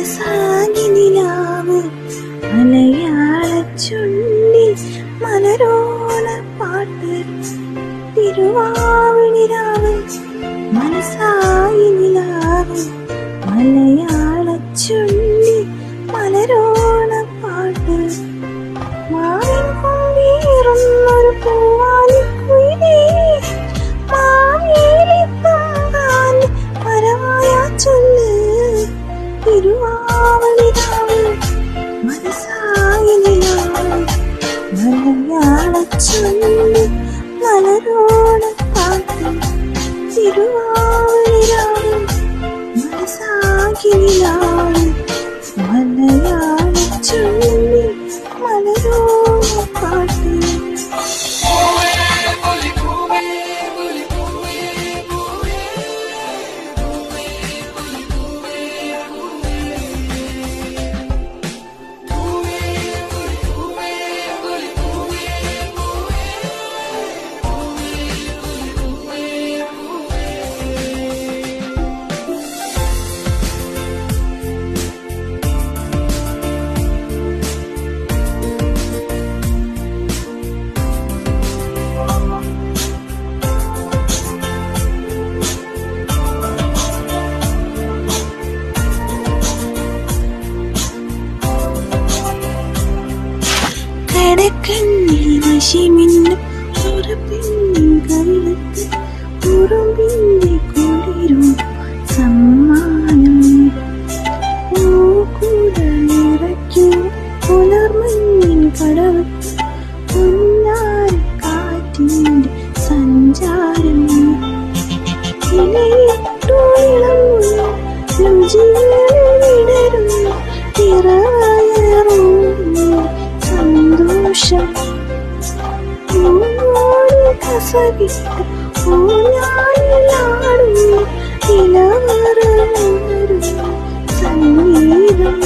മനസാകി നിലാവ് മലയാള ചുണ്ടിൽ മലരോണ പാട്ട് തിരുവാവിളിരാവ് മനസായി നിലാവ് മലയാള ചുണ്ടിൽ മലരോണ പാട്ട് മാവിൻ കൊണ്ടീറുന്നൊരു പൂവാലിക്കുയിലേ മാവേലി തമ്പാൻ പരമായ ചൊല്ല് തിരുവാവളിരാവ് മനസായി നിലാവ് മലയാള ചൊല്ല് മലരോണ പാട്ട് തിരുവാവളിരാവ് മനസാകി നിലാവ് മലയാള ചൊല്ല് മലരോണ പാട്ട്. കടക്കണ്ണിൽ വശിമിന്നും ഒരു പെണ്ണിൻ കവിളത്ത് ഉറുമ്പിന്റെ കുളിരും സമ്മാനം പൂക്കുടലിറക്കും പുലർമഞ്ഞിൻ കടവത്ത് പൊന്നാരക്കാറ്റിന്റെ സഞ്ചാരം ഇലയിട്ടു ഇളമുള്ള വിടരുന്നു തിറവയറുന്നു സന്തോഷം കസവിട്ട് ഊഞ്ഞാലിലാടുന്നു ഇലവറുന്നു സംഗീതം